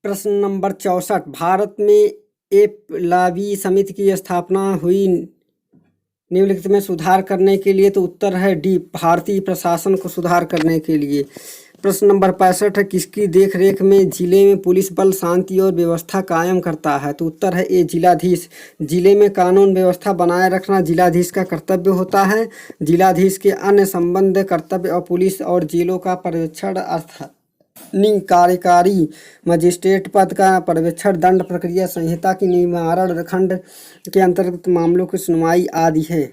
प्रश्न नंबर 64। भारत में एपलावी समिति की स्थापना हुई निम्नलिखित में सुधार करने के लिए, तो उत्तर है डी, भारतीय प्रशासन को सुधार करने के लिए। प्रश्न नंबर 65 है, किसकी देखरेख में जिले में पुलिस बल शांति और व्यवस्था कायम करता है, तो उत्तर है ए, जिलाधीश। जिले में कानून व्यवस्था बनाए रखना जिलाधीश का कर्तव्य होता है। जिलाधीश के अन्य संबंध कर्तव्य और पुलिस और जेलों का पर्यवेक्षण कार्यकारी मजिस्ट्रेट पद का पर्यवेक्षण, दंड प्रक्रिया संहिता की निवारण खंड के अंतर्गत मामलों की सुनवाई आदि है।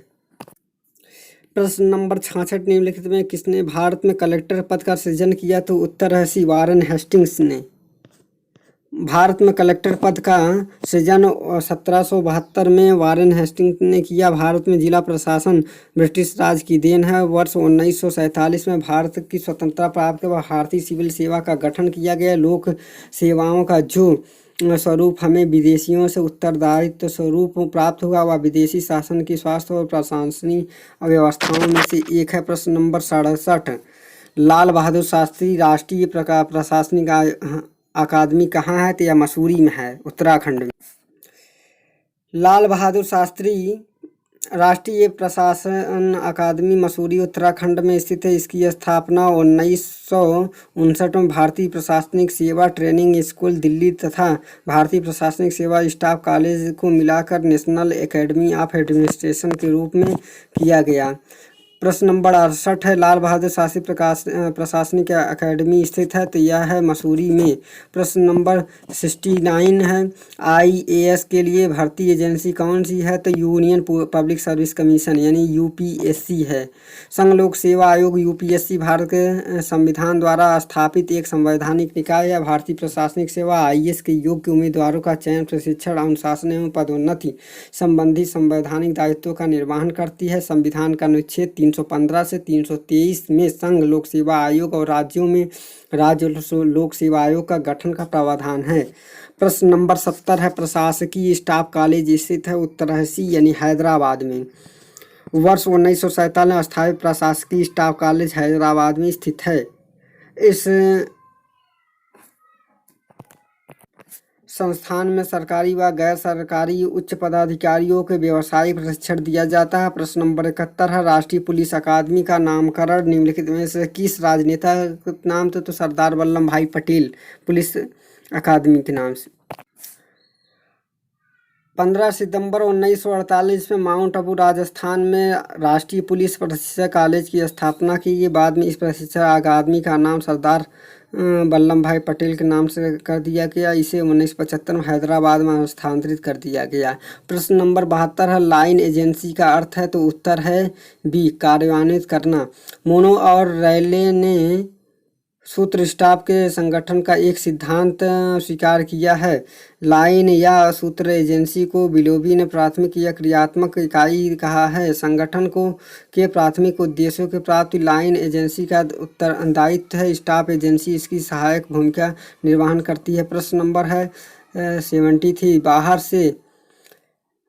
प्रश्न नंबर 66, निम्नलिखित में किसने भारत में कलेक्टर पद का सृजन किया, तो उत्तर है सी, वारेन हेस्टिंग्स ने। भारत में कलेक्टर पद का सृजन 1772 में वारेन हेस्टिंग्स ने किया। भारत में जिला प्रशासन ब्रिटिश राज की देन है। वर्ष 1947 में भारत की स्वतंत्रता प्राप्त के बाद भारतीय सिविल सेवा का गठन किया गया। लोक सेवाओं का जो स्वरूप हमें विदेशियों से उत्तरदायित्व स्वरूप प्राप्त हुआ, वह विदेशी शासन की स्वास्थ्य और प्रशासनिक व्यवस्थाओं में से एक है। प्रश्न नंबर 67, लाल बहादुर शास्त्री राष्ट्रीय प्रशासनिक अकादमी कहाँ है, तो यह मसूरी में है, उत्तराखंड में। लाल बहादुर शास्त्री राष्ट्रीय प्रशासन अकादमी मसूरी उत्तराखंड में स्थित है। इसकी स्थापना 1959 में भारतीय प्रशासनिक सेवा ट्रेनिंग स्कूल दिल्ली तथा भारतीय प्रशासनिक सेवा स्टाफ कॉलेज को मिलाकर नेशनल एकेडमी ऑफ एडमिनिस्ट्रेशन के रूप में किया गया। प्रश्न नंबर 68 है, लाल बहादुर शास्त्री प्रशासनिक अकादमी स्थित है, तो यह है मसूरी में। प्रश्न नंबर 69 है, IAS के लिए भर्ती एजेंसी कौन सी है, तो यूनियन पब्लिक सर्विस कमीशन यानी UPSC है। संघ लोक सेवा आयोग UPSC भारत के संविधान द्वारा स्थापित एक संवैधानिक निकाय है। भारतीय प्रशासनिक सेवा IAS के योग्य उम्मीदवारों का चयन, प्रशिक्षण, अनुशासन एवं पदोन्नति संबंधी संवैधानिक दायित्वों का निर्वहन करती है। संविधान का अनुच्छेद 315 से 323 में संघ लोक सेवा आयोग और राज्यों में राज्य लोक सेवा आयोग का गठन का प्रावधान है। प्रश्न नंबर 70 है, प्रशासकीय स्टाफ कॉलेज स्थित है, उत्तर है सी, यानी हैदराबाद में। वर्ष 1947 में स्थापित प्रशासकीय स्टाफ कॉलेज हैदराबाद में स्थित है। इस संस्थान में सरकारी व गैर सरकारी उच्च पदाधिकारियों के व्यवसायिक प्रशिक्षण दिया जाता है। प्रश्न नंबर 71 है, राष्ट्रीय पुलिस अकादमी का नामकरण निम्नलिखित में से किस राजनेता के नाम से, तो सरदार वल्लभ भाई पटेल पुलिस अकादमी के नाम से। 15 सितंबर 1948 में माउंट आबू राजस्थान में राष्ट्रीय पुलिस प्रशिक्षण कॉलेज की स्थापना की गई। बाद में इस प्रशिक्षण अकादमी का नाम सरदार वल्लभ भाई पटेल के नाम से कर दिया गया। इसे 1975 में हैदराबाद में स्थानांतरित कर दिया गया। प्रश्न नंबर 72 है, लाइन एजेंसी का अर्थ है, तो उत्तर है बी, कार्यान्वित करना। मोनो और रैले ने सूत्र स्टाफ के संगठन का एक सिद्धांत स्वीकार किया है। लाइन या सूत्र एजेंसी को बिलोबी ने प्राथमिक या क्रियात्मक इकाई कहा है। संगठन को के प्राथमिक उद्देश्यों की प्राप्ति लाइन एजेंसी का उत्तरदायित्व है। स्टाफ एजेंसी इसकी सहायक भूमिका निर्वहन करती है। प्रश्न नंबर है 73, बाहर से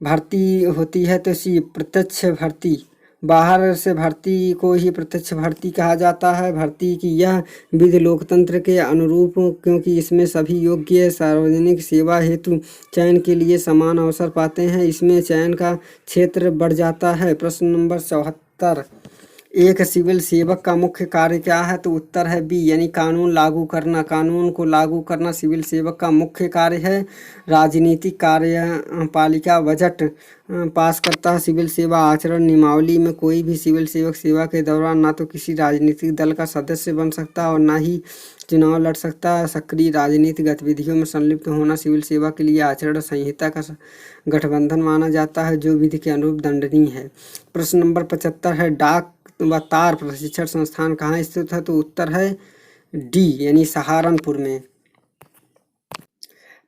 भर्ती होती है, तो सी, प्रत्यक्ष भर्ती। बाहर से भर्ती को ही प्रत्यक्ष भर्ती कहा जाता है। भर्ती की यह विधि लोकतंत्र के अनुरूप, क्योंकि इसमें सभी योग्य सार्वजनिक सेवा हेतु चयन के लिए समान अवसर पाते हैं। इसमें चयन का क्षेत्र बढ़ जाता है। प्रश्न नंबर 74, एक सिविल सेवक का मुख्य कार्य क्या है, तो उत्तर है बी, यानी कानून लागू करना। कानून को लागू करना सिविल सेवक का मुख्य कार्य है। राजनीतिक कार्यपालिका बजट पास करता है। सिविल सेवा आचरण नियमावली में कोई भी सिविल सेवक सेवा के दौरान ना तो किसी राजनीतिक दल का सदस्य बन सकता और ना ही चुनाव लड़ सकता है। सक्रिय राजनीतिक गतिविधियों में संलिप्त होना सिविल सेवा के लिए आचरण संहिता का गठबंधन माना जाता है, जो विधि के अनुरूप दंडनीय है। प्रश्न नंबर 75 है, डाक व तार प्रशिक्षण संस्थान कहाँ स्थित है, तो उत्तर है डी, यानी सहारनपुर में।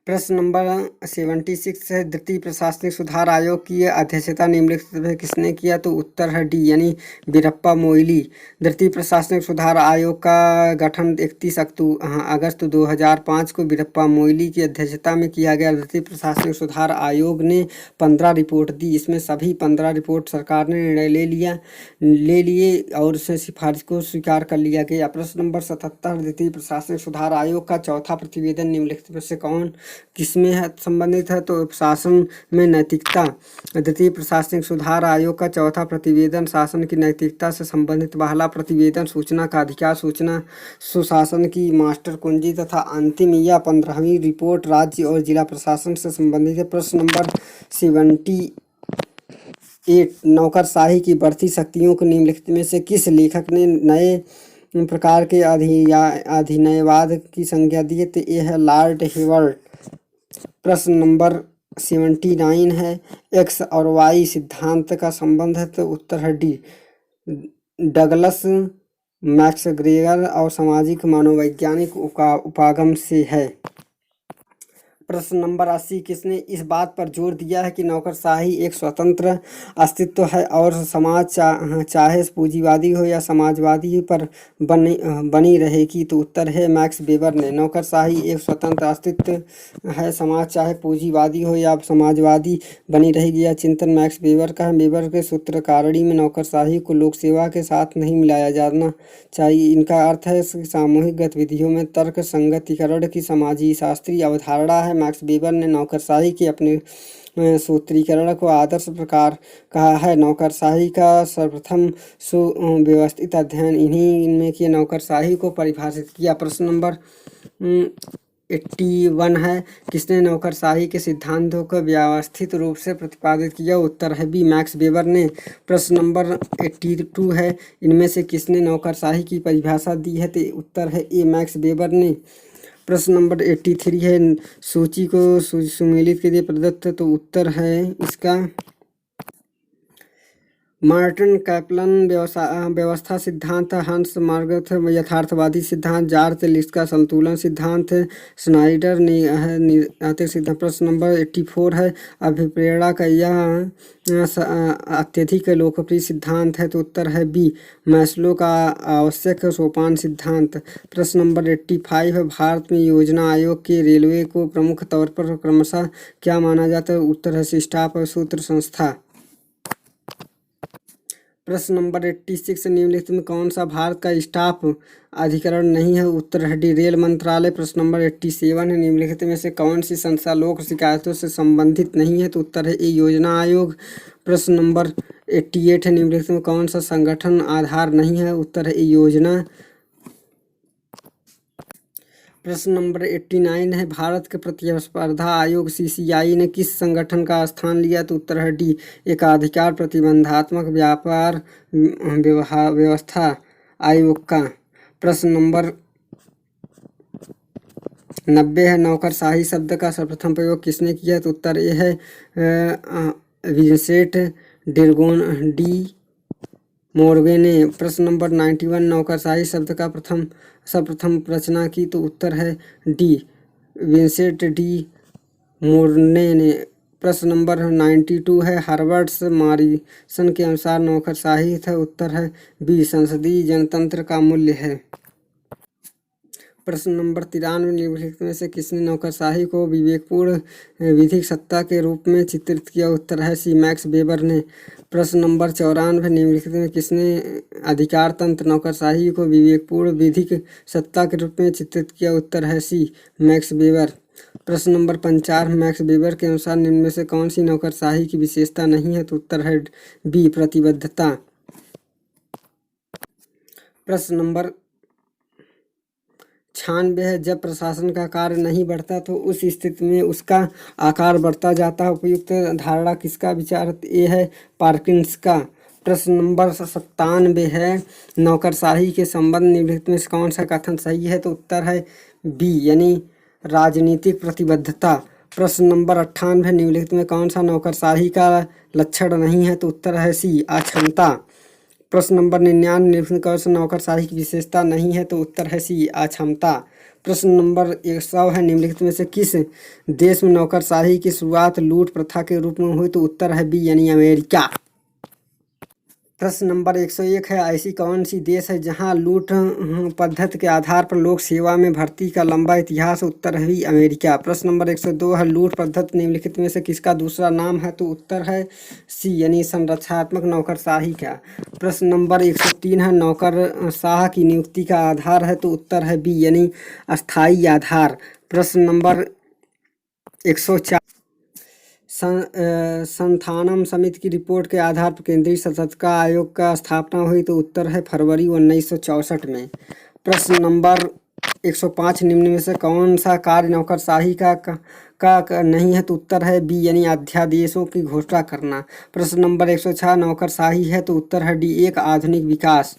प्रश्न नंबर 76 है, द्वितीय प्रशासनिक सुधार आयोग की अध्यक्षता निम्नलिखित में किसने किया? तो उत्तर है डी यानी वीरप्पा मोइली। द्वितीय प्रशासनिक सुधार आयोग का गठन 31 अगस्त 2005 को वीरप्पा मोइली की अध्यक्षता में किया गया। द्वितीय प्रशासनिक सुधार आयोग ने 15 रिपोर्ट दी। इसमें सभी 15 रिपोर्ट सरकार ने निर्णय ले लिए और उसे सिफारिश को स्वीकार कर लिया गया। प्रश्न नंबर 77, द्वितीय प्रशासनिक सुधार आयोग का चौथा प्रतिवेदन निम्नलिखित में से कौन किसमें है संबंधित है? तो शासन में नैतिकता। द्वितीय प्रशासनिक सुधार आयोग का चौथा प्रतिवेदन शासन की नैतिकता से संबंधित। पहला प्रतिवेदन सूचना का अधिकार, सूचना सुशासन की मास्टर कुंजी तथा अंतिम या 15वीं रिपोर्ट राज्य और जिला प्रशासन से संबंधित है। प्रश्न नंबर 78, नौकरशाही की बढ़ती शक्तियों को निम्नलिखित में से किस लेखक ने नए प्रकार के अधिनयवाद की संज्ञा दी है? तो यह है लॉर्ड हेवर्ट। प्रश्न नंबर 79 है, एक्स और वाई सिद्धांत का संबंध है? तो उत्तर है डी डगलस मैक्सग्रेगर और सामाजिक मनोवैज्ञानिक उपागम से है। प्रश्न नंबर 80, किसने इस बात पर जोर दिया है कि नौकरशाही एक स्वतंत्र अस्तित्व है और समाज चाहे पूंजीवादी हो या समाजवादी पर बनी रहेगी? तो उत्तर है मैक्स वेबर ने। नौकरशाही एक स्वतंत्र अस्तित्व है, समाज चाहे पूंजीवादी हो या समाजवादी बनी रहेगी, यह चिंतन मैक्स वेबर का है। वेबर के सूत्रकारिणी में नौकरशाही को लोक सेवा के साथ नहीं मिलाया जाना चाहिए। इनका अर्थ है सामूहिक गतिविधियों में तर्क संगतिकरण की समाजी शास्त्रीय अवधारणा है। मैक्स वेबर ने नौकरशाही के अपने सूत्रीकरण को आदर्श प्रकार कहा है। नौकरशाही का सर्वप्रथम सुव्यवस्थित अध्ययन इनमें किया नौकरशाही को परिभाषित किया। प्रश्न नंबर 81 है, किसने नौकरशाही के सिद्धांतों को व्यवस्थित रूप से प्रतिपादित किया? उत्तर है बी मैक्स वेबर ने। प्रश्न नंबर 82 है, इनमें से किसने नौकरशाही की परिभाषा दी है? तो उत्तर है ए मैक्स वेबर ने। प्रश्न नंबर 83 है, सूची को सुमेलित कीजिए प्रदत्त। तो उत्तर है इसका मार्टिन कैपलन व्यवस्था सिद्धांत, हंस मार्गथ यथार्थवादी सिद्धांत, जार्थ लिस्ट का संतुलन सिद्धांत, स्नाइडर आर्थिक सिद्धांत। प्रश्न नंबर 84 है, अभिप्रेरणा का यह अत्यधिक लोकप्रिय सिद्धांत है? तो उत्तर है बी मैस्लो का आवश्यक सोपान सिद्धांत। प्रश्न नंबर 85 है, भारत में योजना आयोग के रेलवे को प्रमुख तौर पर क्रमशः क्या माना जाता है? उत्तर है स्टाफ और सूत्र संस्था। प्रश्न नंबर 86, निम्नलिखित में कौन सा भारत का स्टाफ अधिकरण नहीं है? उत्तर है डी रेल मंत्रालय। प्रश्न नंबर 87 है, निम्नलिखित में से कौन सी संस्था लोक शिकायतों से संबंधित नहीं है? तो उत्तर है ए योजना आयोग। प्रश्न नंबर 88 है, निम्नलिखित में कौन सा संगठन आधार नहीं है? उत्तर है ए योजना। प्रश्न नंबर 89 है, भारत के प्रतिस्पर्धा आयोग CCI ने किस संगठन का स्थान लिया? तो उत्तर है डी एकाधिकार प्रतिबंधात्मक व्यापार व्यवस्था आयोग का। प्रश्न नंबर 90 है, नौकरशाही शब्द का सर्वप्रथम प्रयोग किसने किया? तो उत्तर ये है विंसेंट डिरगोन डी मोर्गे ने। प्रश्न नंबर 91, नौकरशाही शब्द का सर्वप्रथम रचना की? तो उत्तर है डी विंसेंट डी मोर्ने ने। प्रश्न नंबर 92 है, हार्वर्ड मॉरिसन के अनुसार नौकरशाही था? उत्तर है बी संसदीय जनतंत्र का मूल्य है। प्रश्न नंबर 93, निम्नलिखित में से किसने नौकरशाही को विवेकपूर्ण विधिक सत्ता के रूप में चित्रित किया? उत्तर है सी मैक्स वेबर ने। प्रश्न नंबर 94, निम्नलिखित में किसने अधिकार तंत्र नौकरशाही को विवेकपूर्ण विधिक सत्ता के रूप में चित्रित किया? उत्तर है सी मैक्स वेबर। प्रश्न नंबर 55, मैक्स वेबर के अनुसार निम्न में से कौन सी नौकरशाही की विशेषता नहीं है? तो उत्तर है बी प्रतिबद्धता। प्रश्न नंबर 96 है, जब प्रशासन का कार्य नहीं बढ़ता तो उस स्थिति में उसका आकार बढ़ता जाता है। उपयुक्त धारणा किसका विचार? ये है पार्किंस का। प्रश्न नंबर 97 है, नौकरशाही के संबंध निम्नलिखित में से कौन सा कथन सही है? तो उत्तर है बी यानी राजनीतिक प्रतिबद्धता। प्रश्न नंबर 98, निम्नलिखित में कौन सा नौकरशाही का लक्षण नहीं है? तो उत्तर है सी अक्षमता। प्रश्न नंबर 99, निम्नलिखित कौन सा नौकरशाही की विशेषता नहीं है? तो उत्तर है सी अक्षमता। प्रश्न नंबर 100 है, निम्नलिखित में से किस देश में नौकरशाही की शुरुआत लूट प्रथा के रूप में हुई? तो उत्तर है बी यानी अमेरिका। प्रश्न नंबर 101 है, ऐसी कौन सी देश है जहां लूट पद्धति के आधार पर लोक सेवा में भर्ती का लंबा इतिहास? उत्तर है अमेरिका। प्रश्न नंबर 102 है, लूट पद्धति निम्नलिखित में से किसका दूसरा नाम है? तो उत्तर है सी यानी संरक्षणात्मक नौकरशाही का। प्रश्न नंबर 103 है, नौकरशाह की नियुक्ति का आधार है? तो उत्तर है बी यानी अस्थायी आधार। प्रश्न नंबर 104, संथानम समिति की रिपोर्ट के आधार पर केंद्रीय सतर्कता आयोग का स्थापना हुई? तो उत्तर है फरवरी 1964 में। प्रश्न नंबर 105, निम्न में से कौन सा कार्य नौकरशाही का नहीं है? तो उत्तर है बी यानी अध्यादेशों की घोषणा करना। प्रश्न नंबर 106, नौकरशाही है? तो उत्तर है डी एक आधुनिक विकास।